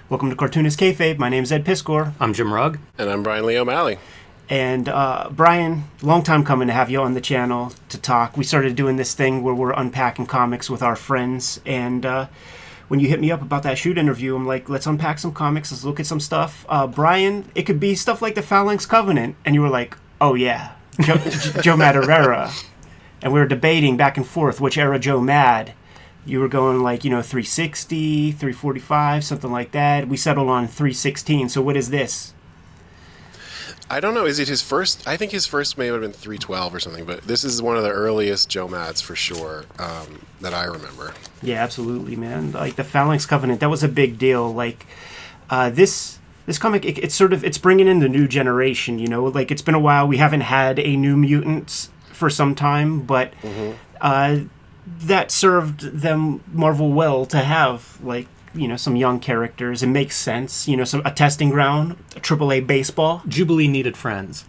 Welcome to Cartoonist Kayfabe. My name is Ed Piscor. I'm Jim Rugg. And I'm Bryan Lee O'Malley. And Bryan, long time coming to have you on the channel to talk. We started doing this thing where we're unpacking comics with our friends. And when you hit me up about that shoot interview, I'm like, let's unpack some comics. Let's look at some stuff. Bryan, it could be stuff like the Phalanx Covenant. And you were like, oh yeah, Joe Madureira. And we were debating back and forth which era Joe Mad. You were going like, 360, 345, something like that. We settled on 316. So what is this? I don't know. Is it his first? I think his first may have been 312 or something, but this is one of the earliest Joe Mads for sure that I remember. Yeah, absolutely, man. Like the Phalanx Covenant, that was a big deal. Like this comic, it's bringing in the new generation, Like it's been a while. We haven't had a New Mutants for some time, but that served them Marvel well to have some young characters. It makes sense, a testing ground, AAA baseball. Jubilee needed friends.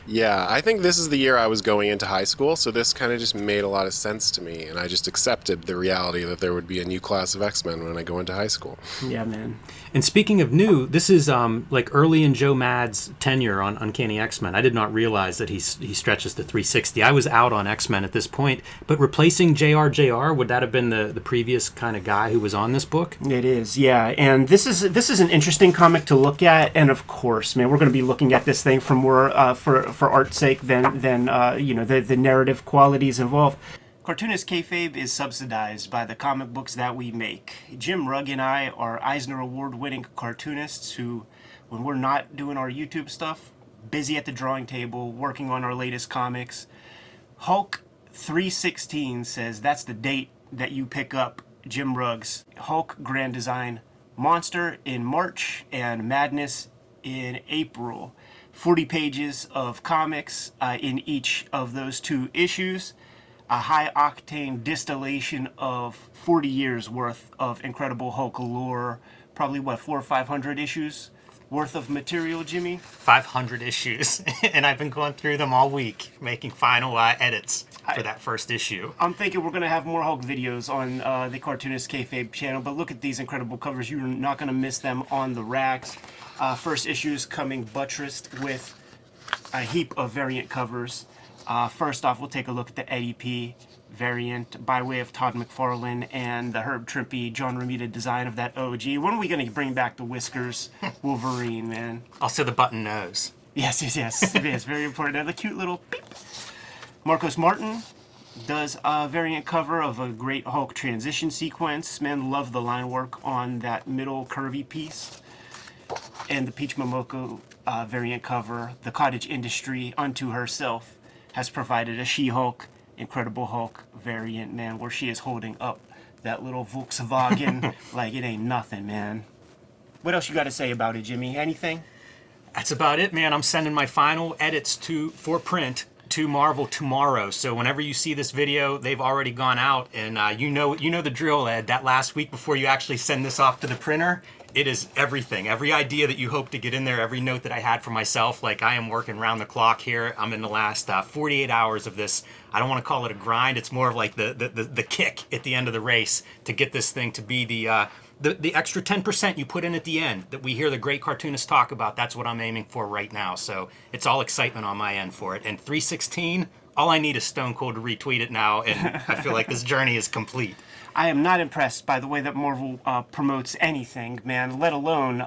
Yeah, I think this is the year I was going into high school, so this kind of just made a lot of sense to me, and I just accepted the reality that there would be a new class of X-Men when I go into high school. Yeah, man. And speaking of new, this is early in Joe Mad's tenure on Uncanny X-Men. I did not realize that he stretches to 360. I was out on X-Men at this point, but replacing JR, would that have been the previous kind of guy who was on this book? It is, yeah. And this is an interesting comic to look at, and of course, man, we're going to be looking at this thing from more for art's sake than the narrative qualities involved. Cartoonist Kayfabe is subsidized by the comic books that we make. Jim Rugg and I are Eisner Award-winning cartoonists who, when we're not doing our YouTube stuff, busy at the drawing table, working on our latest comics. Hulk 316 says that's the date that you pick up Jim Rugg's Hulk Grand Design Monster in March and Madness in April. 40 pages of comics in each of those two issues. A high-octane distillation of 40 years worth of Incredible Hulk lore. Probably, 400 or 500 issues worth of material, Jimmy? 500 issues. And I've been going through them all week, making final edits for that first issue. I'm thinking we're going to have more Hulk videos on the Cartoonist Kayfabe channel, but look at these incredible covers. You're not going to miss them on the racks. First issue's coming buttressed with a heap of variant covers. First off, we'll take a look at the Eddie P. variant by way of Todd McFarlane and the Herb Trimpe, John Romita design of that OG. When are we going to bring back the Whiskers Wolverine, man? Also the button nose. Yes. It's very important. And the cute little beep. Marcos Martin does a variant cover of a great Hulk transition sequence. Man, love the line work on that middle curvy piece. And the Peach Momoko variant cover, the cottage industry unto herself has provided a She-Hulk, Incredible Hulk variant, man, where she is holding up that little Volkswagen like it ain't nothing, man. What else you got to say about it, Jimmy? Anything? That's about it, man. I'm sending my final edits for print to Marvel tomorrow. So whenever you see this video, they've already gone out, and you know the drill, Ed. That last week before you actually send this off to the printer, it is everything. Every idea that you hope to get in there, every note that I had for myself, like I am working round the clock here. I'm in the last 48 hours of this. I don't want to call it a grind. It's more of like the kick at the end of the race to get this thing to be the extra 10% you put in at the end that we hear the great cartoonists talk about. That's what I'm aiming for right now. So it's all excitement on my end for it. And 316, all I need is Stone Cold to retweet it now, and I feel like this journey is complete. I am not impressed by the way that Marvel promotes anything, man, let alone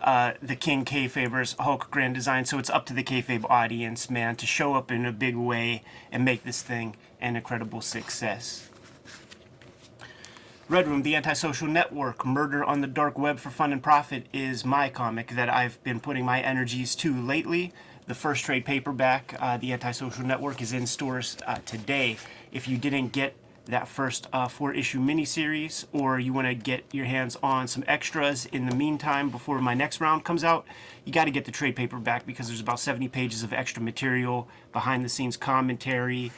the King Kayfaber's Hulk Grand Design. So it's up to the Kayfabe audience, man, to show up in a big way and make this thing an incredible success. Red Room, The Antisocial Network, Murder on the Dark Web for Fun and Profit is my comic that I've been putting my energies to lately. The first trade paperback, The Antisocial Network, is in stores today. If you didn't get that first 4-issue miniseries, or you want to get your hands on some extras in the meantime before my next round comes out, you got to get the trade paperback because there's about 70 pages of extra material, behind-the-scenes commentary,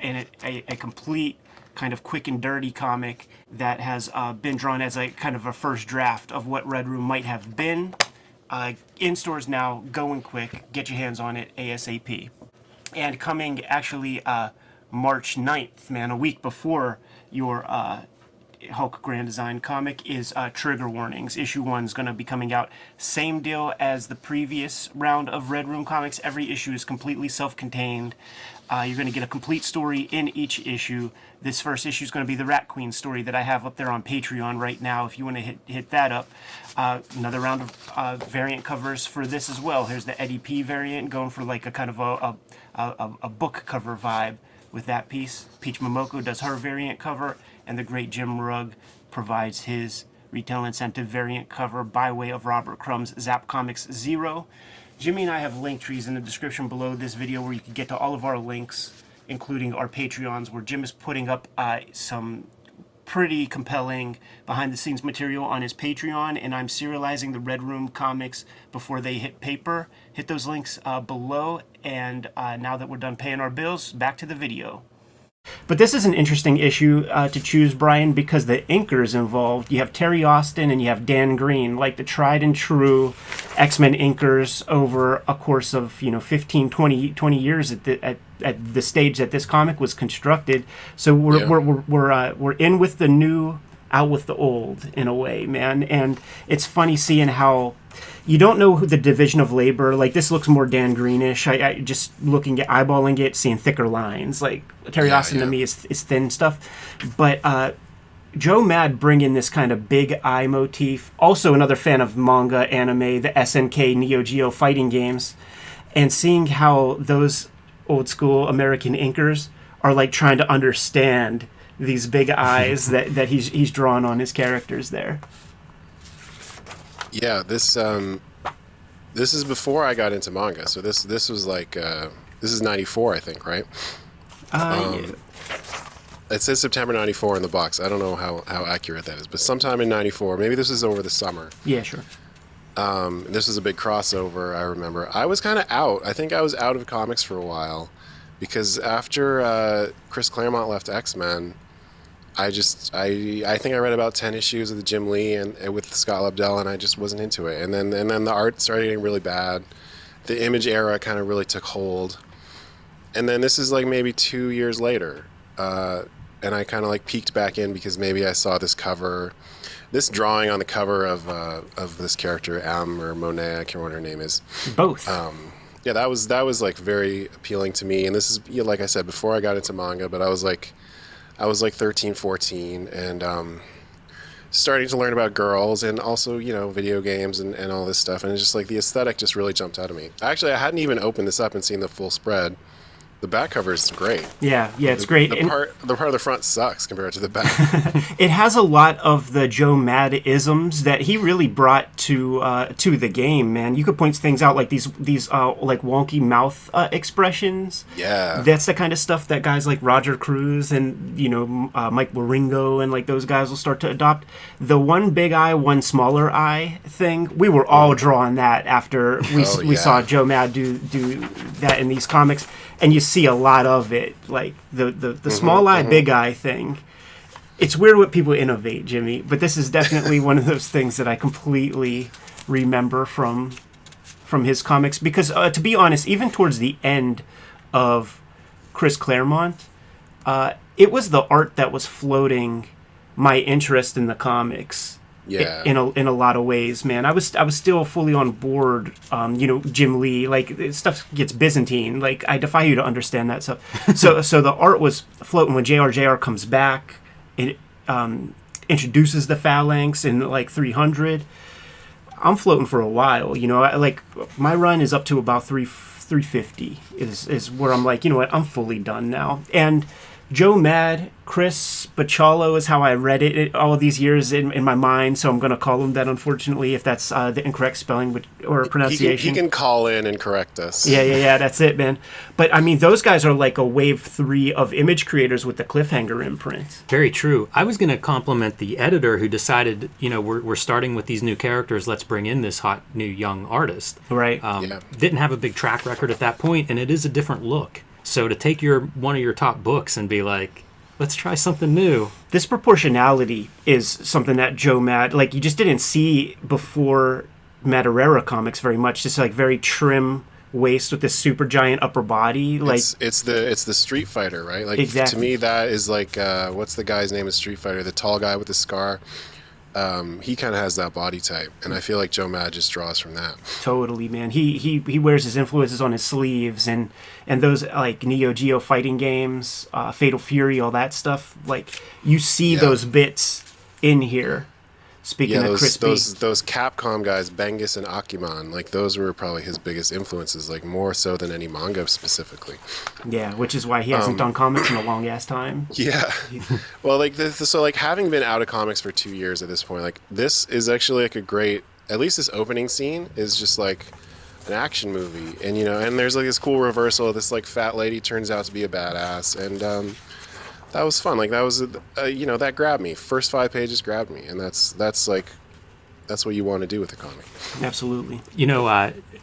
and a complete kind of quick and dirty comic that has been drawn as a kind of a first draft of what Red Room might have been. In stores now, going quick, get your hands on it ASAP. And coming actually March 9th, man, a week before your Hulk Grand Design comic is Trigger Warnings. Issue 1 is going to be coming out. Same deal as the previous round of Red Room comics. Every issue is completely self-contained. You're going to get a complete story in each issue. This first issue is going to be the Rat Queen story that I have up there on Patreon right now. If you want to hit that up. Another round of variant covers for this as well. Here's the Eddie P variant, going for like a kind of a book cover vibe with that piece. Peach Momoko does her variant cover, and the great Jim Rugg provides his retail incentive variant cover by way of Robert Crumb's Zap Comics 0. Jimmy and I have link trees in the description below this video where you can get to all of our links, including our Patreons, where Jim is putting up some pretty compelling behind-the-scenes material on his Patreon, and I'm serializing the Red Room comics before they hit paper. Hit those links below, and now that we're done paying our bills, back to the video. But this is an interesting issue to choose, Bryan, because the inkers involved, you have Terry Austin and you have Dan Green, like the tried and true X-Men inkers over a course of 15, 20 years at the stage that this comic was constructed. So we're in with the new, out with the old in a way, man. And it's funny seeing how you don't know who the division of labor, like this looks more Dan Greenish. I just looking at eyeballing it, seeing thicker lines. Like Terry Austin to me is thin stuff. But Joe Mad bringing this kind of big eye motif. Also another fan of manga, anime, the SNK, Neo Geo fighting games. And seeing how those old school American inkers are like trying to understand these big eyes that he's drawn on his characters there. Yeah, this is before I got into manga. So this was like this is 94, I think, right? Yeah. It says September 94 in the box. I don't know how accurate that is, but sometime in 94, maybe this was over the summer. Yeah, sure. This was a big crossover, I remember. I was kind of out. I think I was out of comics for a while because after Chris Claremont left X-Men, I think I read about 10 issues of the Jim Lee and with Scott Lobdell, and I just wasn't into it. And then the art started getting really bad. The Image era kind of really took hold. And then this is like maybe 2 years later, and I kind of like peeked back in because maybe I saw this cover, this drawing on the cover of this character or Monet, I can't remember what her name is. Both. Yeah, that was like very appealing to me. And this is, like I said, before I got into manga, but I was like 13, 14, and starting to learn about girls and also, video games and all this stuff. And it's just like the aesthetic just really jumped out of me. Actually, I hadn't even opened this up and seen the full spread. The back cover is great. Yeah, it's great. The part of the front sucks compared to the back. It has a lot of the Joe Mad-isms that he really brought to the game, man. You could point things out like these like wonky mouth expressions. Yeah. That's the kind of stuff that guys like Roger Cruz and Mike Waringo and like those guys will start to adopt. The one big eye, one smaller eye thing, we were all drawing that after we saw Joe Mad do that in these comics. And you see a lot of it, like the small eye, big eye thing. It's weird what people innovate, Jimmy, but this is definitely one of those things that I completely remember from his comics. Because to be honest, even towards the end of Chris Claremont, it was the art that was floating my interest in the comics. Yeah. In a lot of ways, man. I was still fully on board. Jim Lee, like stuff gets Byzantine. Like I defy you to understand that stuff. So the art was floating when JR comes back. It introduces the Phalanx in like 300. I'm floating for a while. Like my run is up to about 350 is where I'm like, I'm fully done now. And Joe Mad, Chris Bachalo is how I read it all these years in my mind, so I'm going to call him that, unfortunately, if that's the incorrect spelling or pronunciation. He can call in and correct us. Yeah, that's it, man. But, I mean, those guys are like a wave 3 of image creators with the Cliffhanger imprint. Very true. I was going to compliment the editor who decided, we're starting with these new characters, let's bring in this hot new young artist. Right. Didn't have a big track record at that point, and it is a different look. So to take one of your top books and be like, let's try something new. This proportionality is something that Joe Mad, you just didn't see before Madureira comics very much. Just like very trim waist with this super giant upper body. Like it's the Street Fighter, right? Like exactly. To me, that is like what's the guy's name in Street Fighter? The tall guy with the scar. He kind of has that body type, and I feel like Joe Mad just draws from that. Totally, man. He wears his influences on his sleeves, and those like Neo Geo fighting games, Fatal Fury, all that stuff. Like you see those bits in here. Speaking of crispy, those Capcom guys, Bengus and Akiman, like those were probably his biggest influences, like more so than any manga specifically. Yeah, which is why he hasn't done comics in a long ass time. Yeah, well, like so like having been out of comics for 2 years at this point, like this is actually like a great. At least this opening scene is just like an action movie, and and there's like this cool reversal. This like fat lady turns out to be a badass, and that was fun. Like that was, that grabbed me. First 5 pages grabbed me, and that's what you want to do with a comic. Absolutely.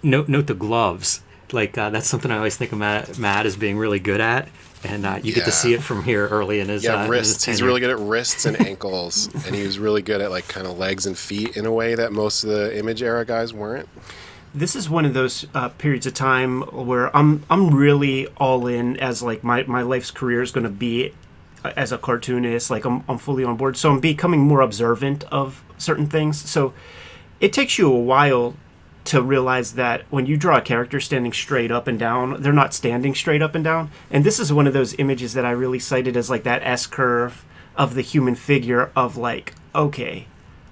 Note the gloves. Like that's something I always think of Matt as being really good at, and you get to see it from here early in his wrists. He's really good at wrists and ankles, and he was really good at like kind of legs and feet in a way that most of the Image era guys weren't. This is one of those periods of time where I'm really all in as like my life's career is going to be as a cartoonist. Like I'm fully on board, so I'm becoming more observant of certain things. So it takes you a while to realize that when you draw a character standing straight up and down, they're not standing straight up and down. And this is one of those images that I really cited as like that S curve of the human figure of like, okay,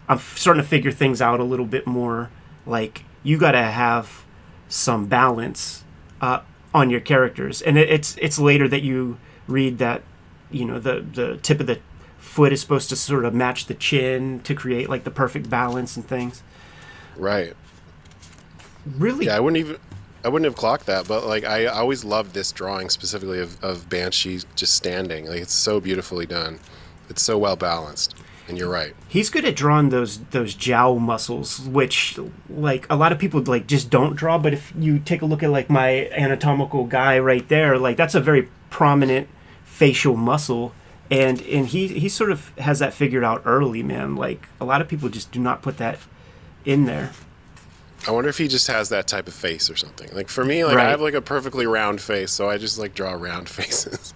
I'm starting to figure things out a little bit more. Like you got to have some balance on your characters, and it's later that you read that the tip of the foot is supposed to sort of match the chin to create like the perfect balance and things. Right. Really? Yeah, I wouldn't have clocked that, but like I always loved this drawing specifically of Banshee just standing. Like it's so beautifully done. It's so well balanced. And you're right. He's good at drawing those jowl muscles, which like a lot of people like just don't draw. But if you take a look at like my anatomical guy right there, like that's a very prominent facial muscle, and he sort of has that figured out early, man. Like a lot of people just do not put that in there. I wonder if he just has that type of face or something. Like for me, like right. I have like a perfectly round face, so I just like draw round faces.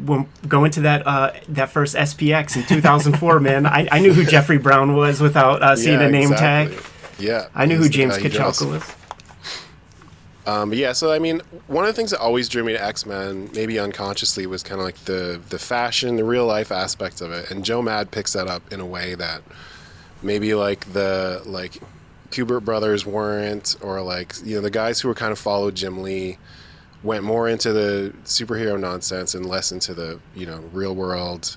When going to that first SPX in 2004, man, I knew who Jeffrey Brown was without seeing a name tag. Yeah, I knew who James Kachalka was. But yeah, so I mean, one of the things that always drew me to X-Men, maybe unconsciously, was kind of like the fashion, the real life aspect of it. And Joe Mad picks that up in a way that maybe like the Kubert brothers weren't, or like the guys who were kind of followed Jim Lee went more into the superhero nonsense and less into the real world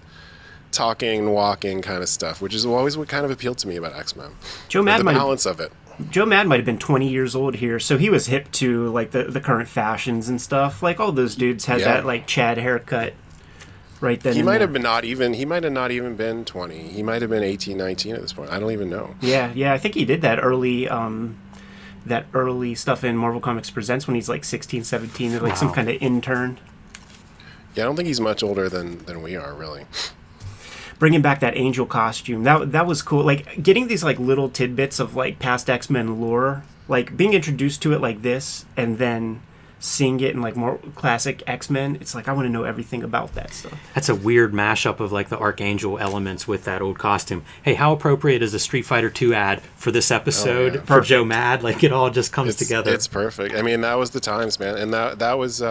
talking and walking kind of stuff, which is always what kind of appealed to me about X-Men. Joe Mad, the balance of it. Joe Mad might have been 20 years old here, so he was hip to like the current fashions and stuff. Like all those dudes had that like Chad haircut right then. He might have not even been 20. He might have been 18, 19 at this point. I don't even know. Yeah, I think he did that early stuff in Marvel Comics Presents when he's like 16, 17, like some kind of intern. Yeah, I don't think he's much older than we are, really. Bringing back that Angel costume, that was cool. Like getting these like little tidbits of like past X-Men lore, like being introduced to it like this, and then seeing it in like more classic X-Men. It's like I want to know everything about that stuff. That's a weird mashup of like the Archangel elements with that old costume. Hey, how appropriate is a Street Fighter 2 ad for this episode for Joe Mad? Like it all just comes together. It's perfect. I mean, that was the times, man, and that was.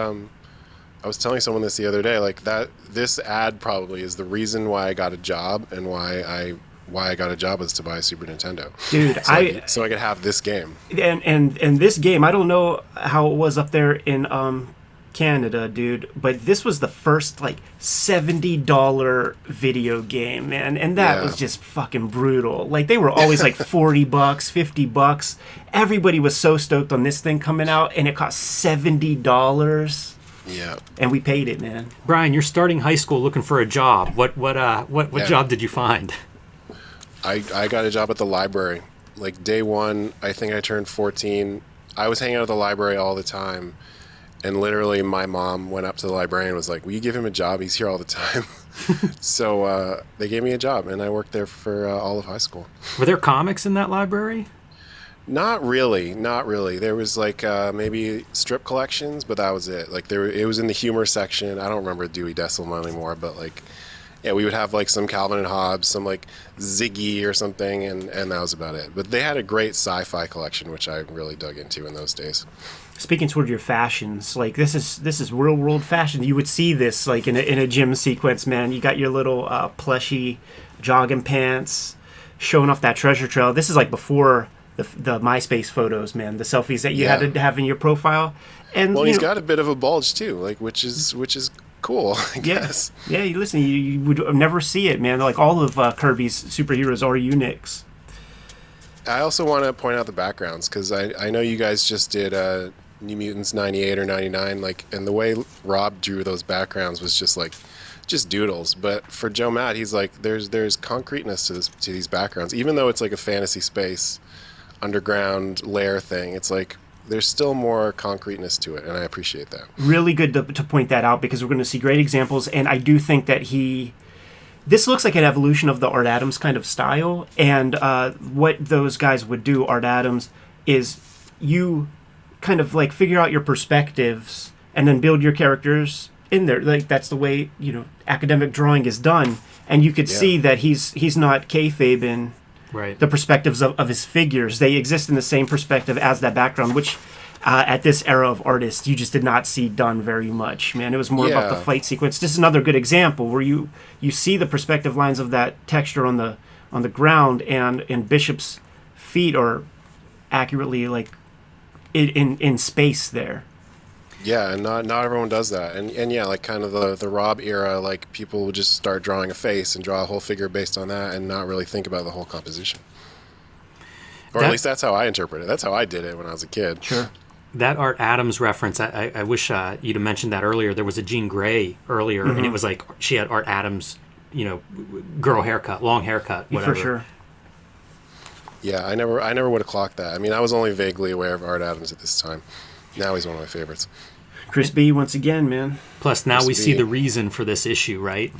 I was telling someone this the other day, like that. This ad probably is the reason why I got a job, and why I got a job was to buy a Super Nintendo. Dude, so I could have this game. And this game, I don't know how it was up there in Canada, dude, but this was the first like $70 video game, man, and that was just fucking brutal. Like they were always like $40, $50. Everybody was so stoked on this thing coming out, and it cost $70. Yeah. And we paid it, man. Bryan, you're starting high school looking for a job. What job did you find? I got a job at the library. Like day one, I think I turned 14. I was hanging out at the library all the time. And literally my mom went up to the librarian and was like, will you give him a job? He's here all the time. So they gave me a job, and I worked there for all of high school. Were there comics in that library? Not really, not really. There was like maybe strip collections, but that was it. Like it was in the humor section. I don't remember Dewey Decimal anymore, but like, yeah, we would have like some Calvin and Hobbes, some like Ziggy or something, and that was about it. But they had a great sci-fi collection, which I really dug into in those days. Speaking toward your fashions, like this is real world fashion. You would see this like in a gym sequence, man. You got your little plushy jogging pants, showing off that treasure trail. This is like before the MySpace photos, man. The selfies that you had to have in your profile. And well, he's got a bit of a bulge too, like which is cool, I guess. Yeah. You listen, you would never see it, man. Like all of Kirby's superheroes are uniques. I also want to point out the backgrounds because I know you guys just did New Mutants 98 or 99, like, and the way Rob drew those backgrounds was just doodles. But for Joe Matt, he's like, there's concreteness to these backgrounds, even though it's like a fantasy space, underground lair thing. It's like there's still more concreteness to it, and I appreciate that. Really good to point that out because we're going to see great examples, and I do think that this looks like an evolution of the Art Adams kind of style, and what those guys would do, Art Adams, is you kind of like figure out your perspectives and then build your characters in there. Like that's the way, academic drawing is done, and you could see that he's not kayfabe in the perspectives of his figures. They exist in the same perspective as that background, which at this era of artists you just did not see done very much, man. It was more about the fight sequence. This is another good example where you see the perspective lines of that texture on the ground, and Bishop's feet are accurately like in space there. Yeah, and not everyone does that. And yeah, like kind of the Rob era, like people would just start drawing a face and draw a whole figure based on that and not really think about the whole composition. Or at least that's how I interpret it. That's how I did it when I was a kid. Sure. That Art Adams reference, I wish you'd have mentioned that earlier. There was a Jean Grey earlier, and it was like she had Art Adams, girl haircut, long haircut, whatever. For sure. Yeah, I never would have clocked that. I mean, I was only vaguely aware of Art Adams at this time. Now he's one of my favorites. Chris B, once again, man. Plus, now we see the reason for this issue, right?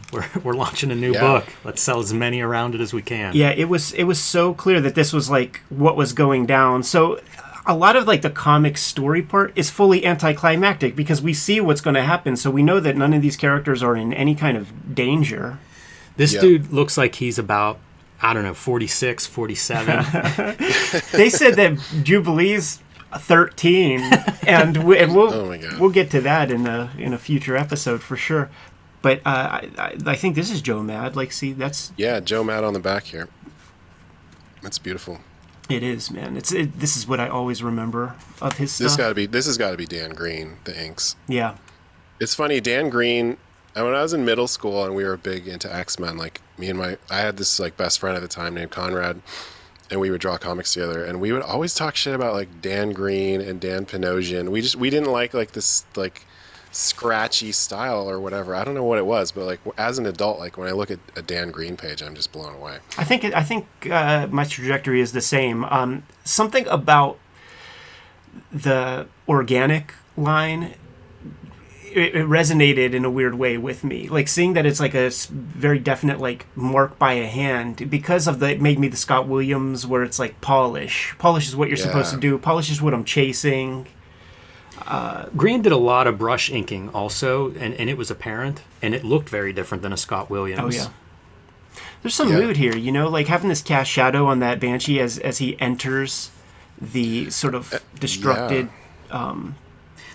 We're launching a new book. Let's sell as many around it as we can. Yeah, it was so clear that this was like what was going down. So a lot of like the comic story part is fully anticlimactic because we see what's going to happen. So we know that none of these characters are in any kind of danger. This dude looks like he's about, 46, 47. They said that Jubilee's 13, and we'll get to that in a future episode for sure. But I think this is Joe Mad. Like, see, that's Joe Mad on the back here. That's beautiful. It is, man. This is what I always remember of his stuff. This has got to be Dan Green, the inks. Yeah, it's funny. Dan Green. When I was in middle school and we were big into X-Men, like I had this like best friend at the time named Conrad, and we would draw comics together, and we would always talk shit about like Dan Green and Dan Panosian. We didn't like this like scratchy style or whatever. I don't know what it was, but like as an adult, like when I look at a Dan Green page, I'm just blown away. I think my trajectory is the same. Something about the organic line. It resonated in a weird way with me, like seeing that it's like a very definite like mark by a hand because of it made me the Scott Williams where it's like polish is what you're supposed to do, polish is what I'm chasing. Green did a lot of brush inking also, and it was apparent, and it looked very different than a Scott Williams. Oh yeah, there's some mood here, like having this cast shadow on that Banshee as he enters the sort of destructed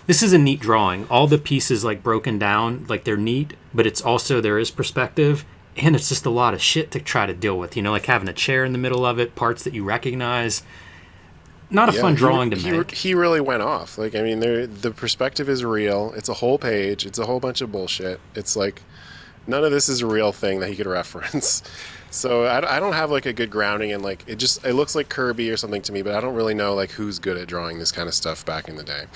This is a neat drawing. All the pieces like broken down, like they're neat, but it's also there is perspective, and it's just a lot of shit to try to deal with. Like having a chair in the middle of it, parts that you recognize. Not a fun drawing to make. He really went off. Like, I mean, the perspective is real. It's a whole page. It's a whole bunch of bullshit. It's like none of this is a real thing that he could reference. So I don't have like a good grounding in like it looks like Kirby or something to me, but I don't really know like who's good at drawing this kind of stuff back in the day.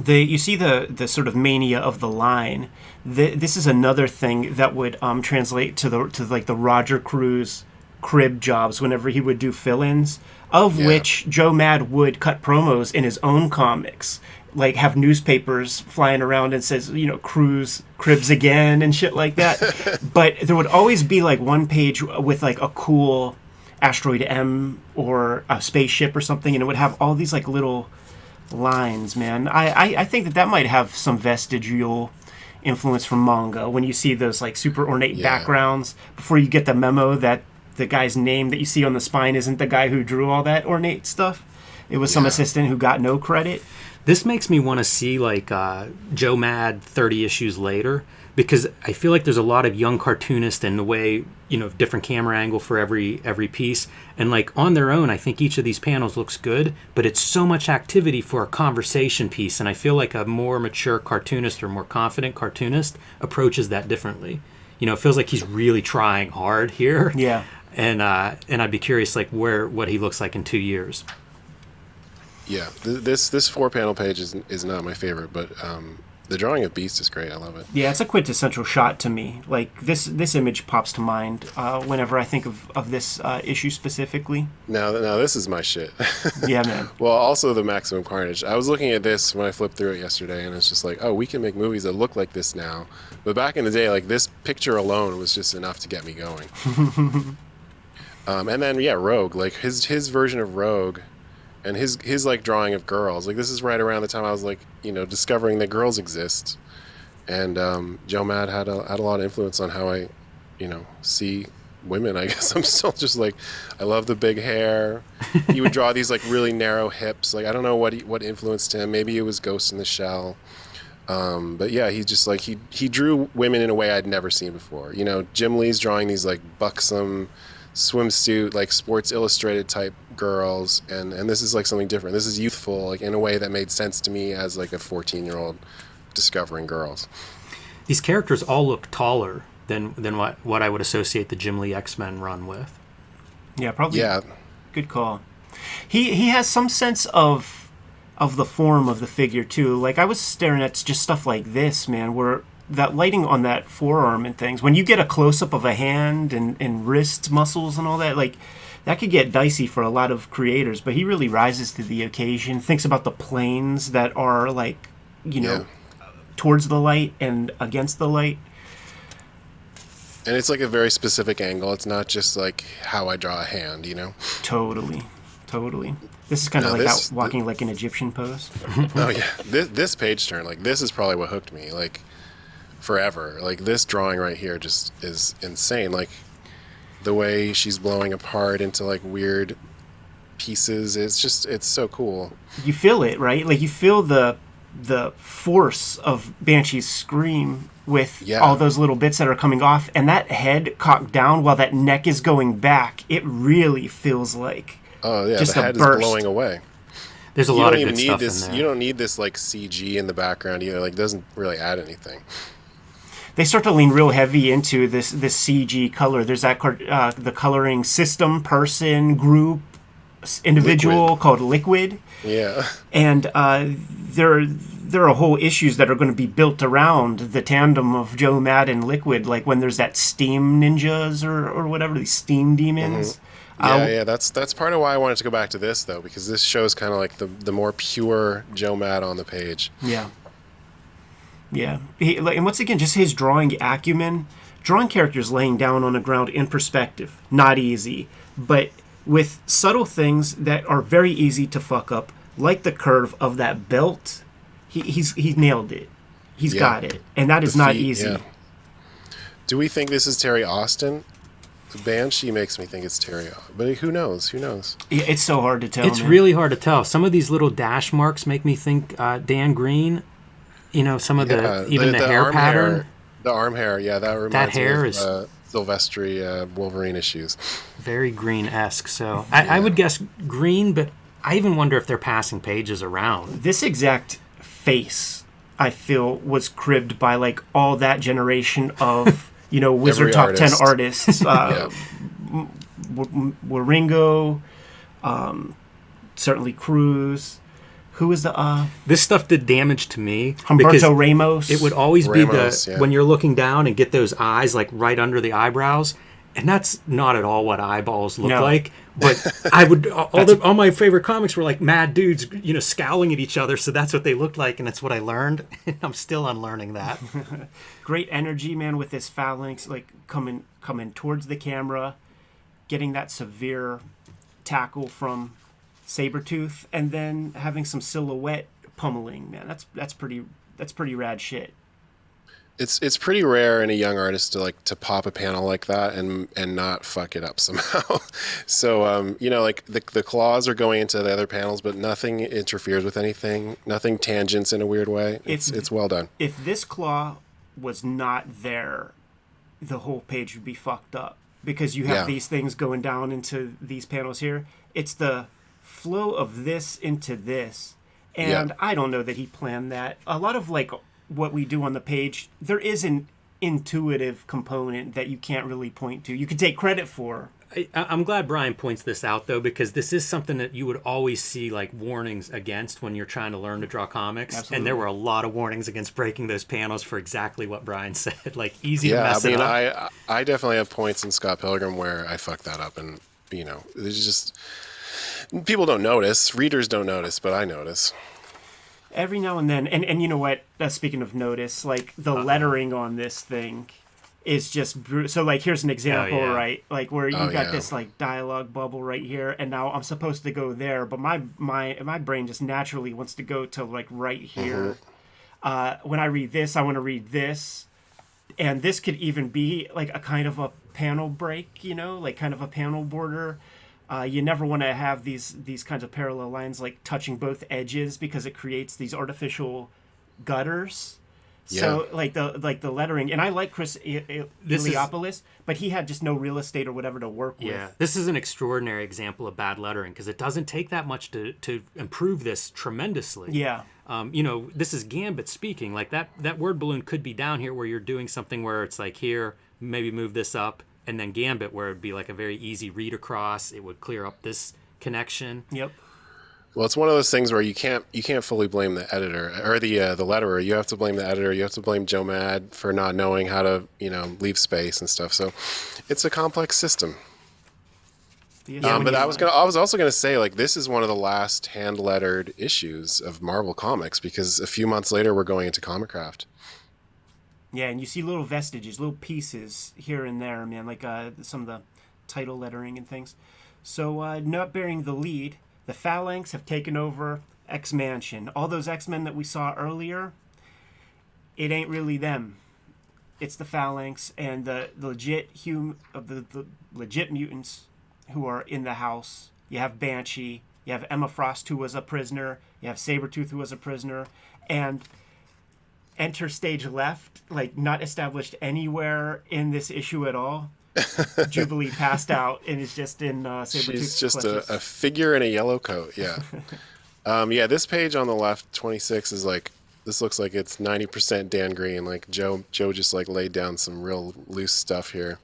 You see the sort of mania of the line. This is another thing that would translate to the Roger Cruz crib jobs whenever he would do fill-ins, of which Joe Mad would cut promos in his own comics, like have newspapers flying around and says, Cruz cribs again and shit like that. But there would always be like one page with like a cool Asteroid M or a spaceship or something, and it would have all these like little lines, man. I think that might have some vestigial influence from manga when you see those like super ornate backgrounds before you get the memo that the guy's name that you see on the spine isn't the guy who drew all that ornate stuff. It was some assistant who got no credit. This makes me want to see like Joe Mad 30 issues later, because I feel like there's a lot of young cartoonists in the way, different camera angle for every piece. And like on their own, I think each of these panels looks good, but it's so much activity for a conversation piece. And I feel like a more mature cartoonist or more confident cartoonist approaches that differently. It feels like he's really trying hard here. Yeah. And I'd be curious like what he looks like in 2 years. Yeah, this 4-panel page is not my favorite, but the drawing of Beast is great. I love it. Yeah, it's a quintessential shot to me. Like this image pops to mind whenever I think of this issue specifically. Now this is my shit. Yeah, man. Well, also the Maximum Carnage. I was looking at this when I flipped through it yesterday, and it's just like, oh, we can make movies that look like this now. But back in the day, like this picture alone was just enough to get me going. And then Rogue, like his version of Rogue. And his like drawing of girls, like this is right around the time I was like, discovering that girls exist, and Joe Mad had a lot of influence on how I, see women. I guess I'm still just like, I love the big hair. He would draw these like really narrow hips. Like I don't know what influenced him. Maybe it was Ghost in the Shell, but yeah, he just like he drew women in a way I'd never seen before. Jim Lee's drawing these like buxom swimsuit, like Sports Illustrated type girls, and this is like something different. This is youthful, like in a way that made sense to me as like a 14-year-old discovering girls. These characters all look taller than what I would associate the Jim Lee X-Men run with. Yeah, probably. Yeah, good call. He has some sense of the form of the figure too. Like I was staring at just stuff like this, man, where that lighting on that forearm and things, when you get a close-up of a hand and wrist muscles and all that, like that could get dicey for a lot of creators, but he really rises to the occasion, thinks about the planes that are like, towards the light and against the light. And it's like a very specific angle. It's not just like how I draw a hand, Totally. This is kind of like that walking like an Egyptian pose. Oh yeah, this page turn, like this is probably what hooked me, like forever. Like this drawing right here just is insane. Like the way she's blowing apart into like weird pieces, it's so cool. You feel it, right? Like you feel the force of Banshee's scream with all those little bits that are coming off, and that head cocked down while that neck is going back. It really feels like just the head is blowing away. There's a lot of good stuff in there. You don't need this like CG in the background either. Like it doesn't really add anything. They start to lean real heavy into this CG color. There's that the coloring system, person, group, individual called Liquid. Yeah. And there are whole issues that are going to be built around the tandem of Joe Mad and Liquid, like when there's that steam ninjas or whatever, these steam demons. Mm-hmm. That's part of why I wanted to go back to this though, because this shows kind of like the more pure Joe Mad on the page. Yeah, and once again, just his drawing acumen, drawing characters laying down on the ground in perspective, not easy, but with subtle things that are very easy to fuck up, like the curve of that belt. He nailed it. He's got it, and that is not easy. Yeah. Do we think this is Terry Austin? The Banshee makes me think it's Terry, but who knows? Yeah, it's so hard to tell. It's really hard to tell. Some of these little dash marks make me think Dan Green. Some of the hair pattern. The arm hair, that reminds that hair me of is Silvestri Wolverine issues. Very Green-esque. So I would guess green, but I even wonder if they're passing pages around. This exact face, I feel, was cribbed by like all that generation of Wizard Top 10 artists. Waringo, certainly Cruz. Who was the This stuff did damage to me. Humberto Ramos. It would always be when you're looking down and get those eyes like right under the eyebrows, and that's not at all what eyeballs look like. But I would all my favorite comics were like mad dudes, scowling at each other. So that's what they looked like, and that's what I learned. I'm still unlearning that. Great energy, man, with this phalanx like coming towards the camera. getting that severe tackle from Sabretooth, and then having some silhouette pummeling. Man, that's pretty rad shit. It's pretty rare in a young artist to pop a panel like that and not fuck it up somehow. So like the claws are going into the other panels, but nothing interferes with anything. Nothing tangents in a weird way. It's well done. If this claw was not there, the whole page would be fucked up, because you have these things going down into these panels here. It's the flow of this into this, and I don't know that he planned that. A lot of like what we do on the page, there is an intuitive component that you can't really point to. You can take credit for. I'm glad Bryan points this out, though, because this is something that you would always see like warnings against when you're trying to learn to draw comics. Absolutely. And there were a lot of warnings against breaking those panels for exactly what Bryan said. Like, easy to mess it up. I definitely have points in Scott Pilgrim where I fucked that up, and there's just people don't notice, readers don't notice, but I notice. Every now and then, and you know what? Speaking of notice, like the lettering on this thing is just brutal. So like, here's an example, right? Like where you got this like dialogue bubble right here, and now I'm supposed to go there, but my brain just naturally wants to go to like right here. When I read this, I want to read this, and this could even be like a kind of a panel break, like kind of a panel border. You never want to have these kinds of parallel lines like touching both edges, because it creates these artificial gutters. So like the lettering, and I like Chris Iliopoulos, but he had just no real estate or whatever to work with. Yeah, this is an extraordinary example of bad lettering, because it doesn't take that much to improve this tremendously. Yeah. This is Gambit speaking. Like that word balloon could be down here where you're doing something where it's like here, maybe move this up. And then Gambit, where it'd be like a very easy read across, it would clear up this connection. Yep. Well, it's one of those things where you can't fully blame the editor or the letterer. You have to blame the editor. You have to blame Joe Mad for not knowing how to leave space and stuff. So it's a complex system. But I was also gonna say, like, this is one of the last hand lettered issues of Marvel Comics, because a few months later we're going into Comicraft. Yeah, and you see little vestiges, little pieces here and there, man, like some of the title lettering and things. So, not bearing the lead, the Phalanx have taken over X-Mansion. All those X-Men that we saw earlier, it ain't really them. It's the Phalanx and the legit mutants who are in the house. You have Banshee, you have Emma Frost, who was a prisoner, you have Sabretooth, who was a prisoner, and enter stage left, like not established anywhere in this issue at all. Jubilee passed out and is just in Sabretooth's She's just clutches. a figure in a yellow coat, yeah. This page on the left, 26, is like, this looks like it's 90% Dan Green. Like Joe just like laid down some real loose stuff here.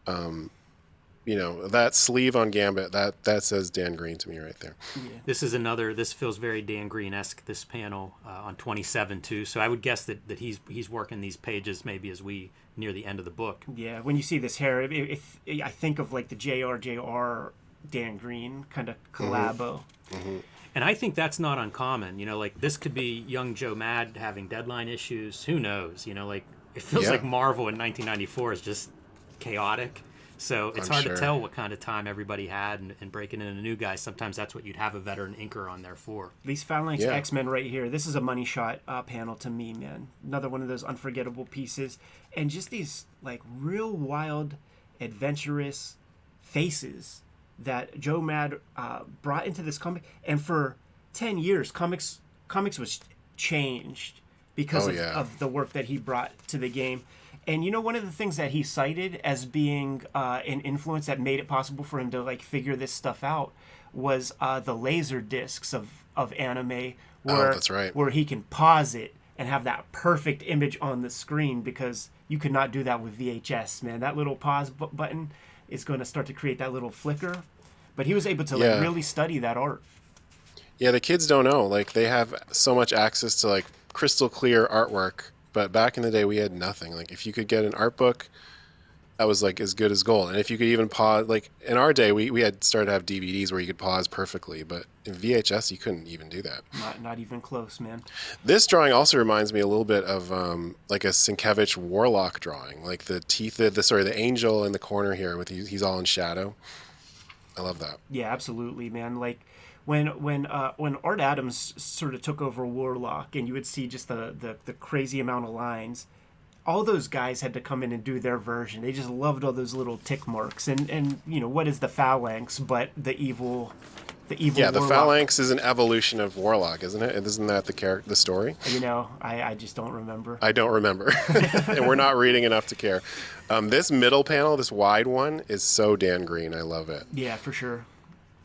That sleeve on Gambit, that says Dan Green to me right there. Yeah. This feels very Dan Green-esque, this panel on 27 too. So I would guess that he's working these pages maybe as we near the end of the book. Yeah, when you see this hair, I think of like the JR Dan Green kind of collabo. Mm-hmm. And I think that's not uncommon. Like this could be young Joe Mad having deadline issues. Who knows? Like it feels like Marvel in 1994 is just chaotic. So it's hard to tell what kind of time everybody had, and breaking in a new guy, sometimes that's what you'd have a veteran inker on there for. These Phalanx X-Men right here, this is a money shot panel to me, man. Another one of those unforgettable pieces. And just these like real wild, adventurous faces that Joe Mad brought into this comic. And for 10 years, comics was changed because of the work that he brought to the game. And one of the things that he cited as being an influence that made it possible for him to like figure this stuff out was the laser discs of anime, where that's right. where he can pause it and have that perfect image on the screen, because you could not do that with VHS, man. That little pause button is going to start to create that little flicker. But he was able to like really study that art. Yeah, the kids don't know. Like, they have so much access to like crystal clear artwork. But back in the day, we had nothing. Like, if you could get an art book, that was like as good as gold. And if you could even pause, like in our day, we had started to have DVDs where you could pause perfectly, but in VHS you couldn't even do that. Not even close, man. This drawing also reminds me a little bit of like a Sienkiewicz Warlock drawing, like the teeth, the angel in the corner here with he's all in shadow. I love that. Yeah, absolutely, man. Like when Art Adams sort of took over Warlock, and you would see just the crazy amount of lines. All those guys had to come in and do their version. They just loved all those little tick marks. And you know, what is the phalanx but the evil Yeah, the Warlock? phalanx is an evolution of Warlock, isn't it? Isn't that the story? You know, I just don't remember. I don't remember. And we're not reading enough to care. This middle panel, this wide one, is so Dan Green. I love it. Yeah, for sure.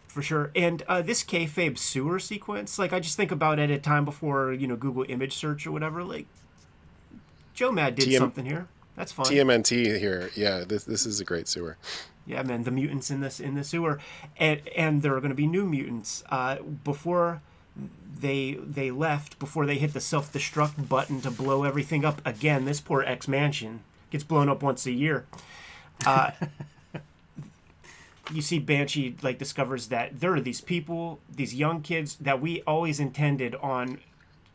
For sure. And this Kayfabe sewer sequence, like I just think about it at a time before, you know, Google image search or whatever, like Joe Mad did something here. That's fun. TMNT here. Yeah, this is a great sewer. Yeah, man, the mutants in the sewer, and there are going to be new mutants. Before they left, before they hit the self-destruct button to blow everything up again, this poor X Mansion gets blown up once a year. You see Banshee like discovers that there are these people, these young kids that we always intended on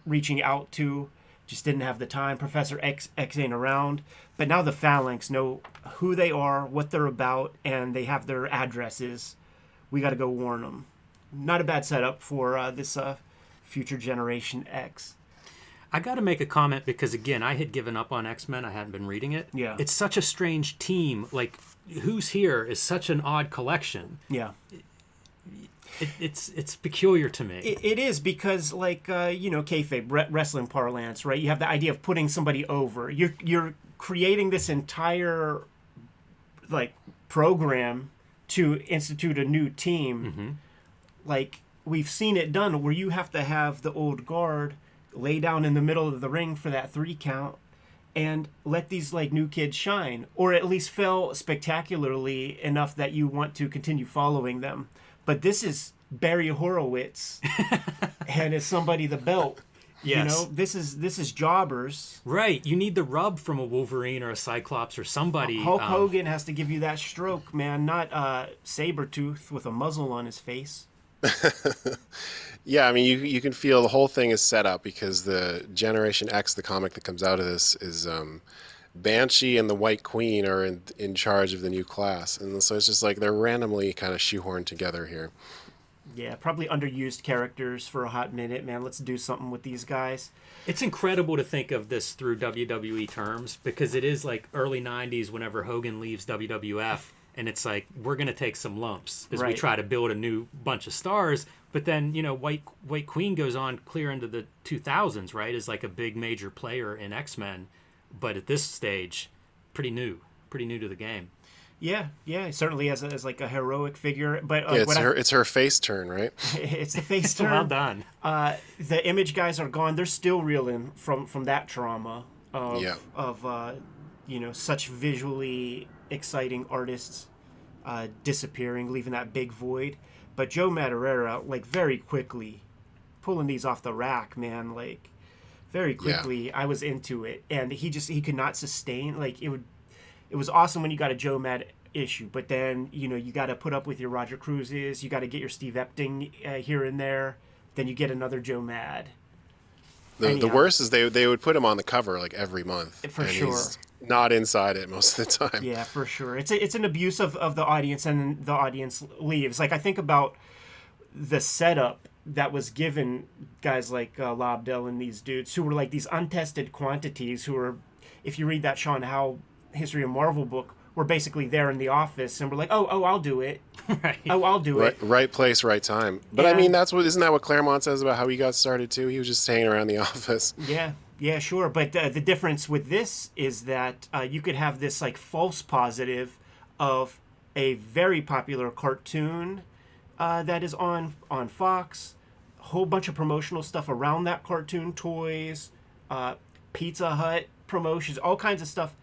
reaching out to. Just didn't have the time. Professor X ain't around. But now the Phalanx know who they are, what they're about, and they have their addresses. We got to go warn them. Not a bad setup for this future Generation X. I got to make a comment because, again, I had given up on X-Men. I hadn't been reading it. Yeah. It's such a strange team. Like, who's here is such an odd collection. Yeah. It's peculiar to me. It is because, like, you know, kayfabe, wrestling parlance, right? You have the idea of putting somebody over. You're creating this entire, like, program to institute a new team. Mm-hmm. Like, we've seen it done where you have to have the old guard lay down in the middle of the ring for that 3 count and let these, like, new kids shine. Or at least fail spectacularly enough that you want to continue following them. But this is Barry Horowitz, and is somebody the belt. Yes. You know, this is jobbers. Right. You need the rub from a Wolverine or a Cyclops or somebody. Hulk Hogan has to give you that stroke, man, not Sabretooth with a muzzle on his face. Yeah, I mean, you can feel the whole thing is set up because the Generation X, the comic that comes out of this, is Banshee and the White Queen are in charge of the new class. And so it's just like they're randomly kind of shoehorned together here. Yeah, probably underused characters for a hot minute, man. Let's do something with these guys. It's incredible to think of this through WWE terms because it is like early 90s whenever Hogan leaves WWF. And it's like, we're going to take some lumps as we try to build a new bunch of stars. But then, you know, White Queen goes on clear into the 2000s, right? As like a big major player in X-Men. But at this stage, pretty new to the game. Yeah, certainly as like a heroic figure. But it's her face turn, right? It's the face turn. Well done. The Image guys are gone. They're still reeling from that trauma of you know, such visually exciting artists disappearing, leaving that big void. But Joe Madureira, like, very quickly pulling these off the rack, man, like very quickly. I was into it, and he could not sustain, like, it was awesome when you got a Joe Mad issue, but then, you know, you got to put up with your Roger Cruzes, you got to get your Steve Epting here and there, then you get another Joe Mad. The worst is they would put him on the cover like every month. For sure. He's not inside it most of the time. Yeah, for sure. It's an abuse of the audience, and the audience leaves. Like, I think about the setup that was given guys like Lobdell and these dudes who were like these untested quantities who were, if you read that Sean Howe History of Marvel book, were basically there in the office and we're like, oh, I'll do it. Right. Oh, I'll do it. Right place, right time. But Yeah. I mean, isn't that what Claremont says about how he got started too? He was just hanging around the office. Yeah, sure. But the difference with this is that you could have this like false positive of a very popular cartoon that is on Fox, a whole bunch of promotional stuff around that cartoon, toys, Pizza Hut promotions, all kinds of stuff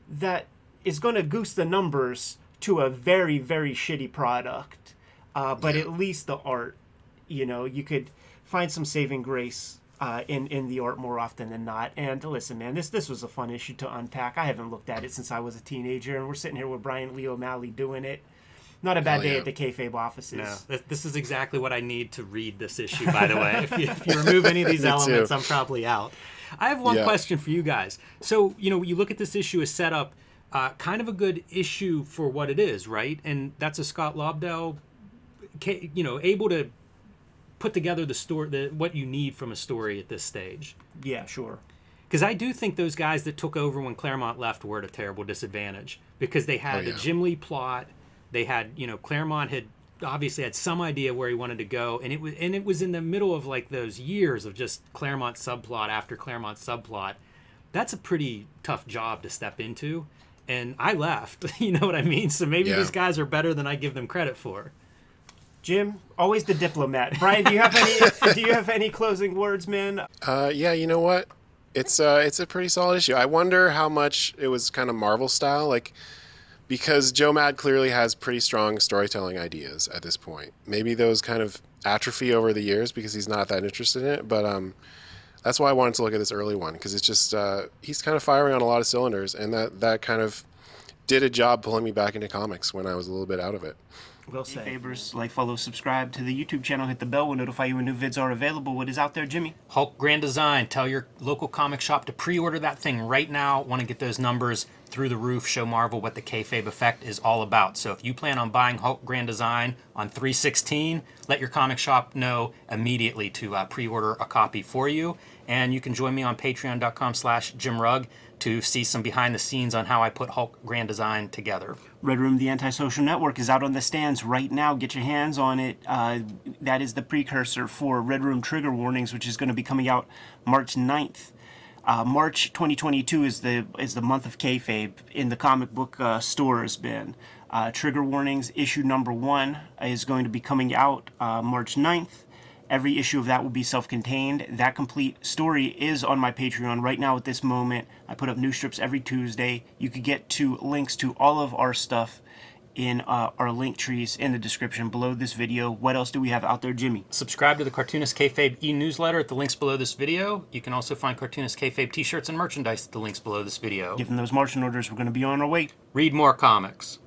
that is going to goose the numbers to a very, very shitty product. But at least the art, you know, you could find some saving grace in the art more often than not. And listen, man, this was a fun issue to unpack. I haven't looked at it since I was a teenager, and we're sitting here with Bryan Lee O'Malley doing it. Not a bad day at the Kayfabe offices. No, this is exactly what I need to read this issue, by the way. If you remove any of these elements, I'm probably out. I have one question for you guys. So, you look at this issue as set up, kind of a good issue for what it is, right? And that's a Scott Lobdell, able to put together the story, what you need from a story at this stage. Yeah, sure. Because I do think those guys that took over when Claremont left were at a terrible disadvantage, because they had the Jim Lee plot. They had, Claremont had obviously had some idea where he wanted to go, and it was in the middle of like those years of just Claremont subplot after Claremont subplot. That's a pretty tough job to step into, and I left. You know what I mean? So maybe these guys are better than I give them credit for. Jim, always the diplomat. Bryan, do you have any closing words, man? Yeah, you know what? It's a pretty solid issue. I wonder how much it was kind of Marvel style, because Joe Mad clearly has pretty strong storytelling ideas at this point. Maybe those kind of atrophy over the years because he's not that interested in it. But that's why I wanted to look at this early one, because it's just he's kind of firing on a lot of cylinders, and that kind of did a job pulling me back into comics when I was a little bit out of it. Well said. Favors, like, follow, subscribe to the YouTube channel, hit the bell, will notify you when new vids are available. What is out there, Jimmy? Hulk Grand Design. Tell your local comic shop to pre-order that thing right now. Want to get those numbers through the roof, show Marvel what the Kayfabe effect is all about. So if you plan on buying Hulk Grand Design on 3/16, let your comic shop know immediately to pre-order a copy for you. And you can join me on patreon.com/JimRugg to see some behind the scenes on how I put Hulk Grand Design together. Red Room, the Antisocial Network, is out on the stands right now. Get your hands on it. That is the precursor for Red Room Trigger Warnings, which is going to be coming out March 9th. March 2022 is the month of Kayfabe in the comic book stores, Ben. Trigger Warnings issue number 1 is going to be coming out March 9th. Every issue of that will be self-contained. That complete story is on my Patreon right now at this moment. I put up new strips every Tuesday. You could get to links to all of our stuff in our link trees in the description below this video. What else do we have out there, Jimmy? Subscribe to the Cartoonist Kayfabe e-newsletter at the links below this video. You can also find Cartoonist Kayfabe t-shirts and merchandise at the links below this video. Given those marching orders, we're going to be on our way. Read more comics.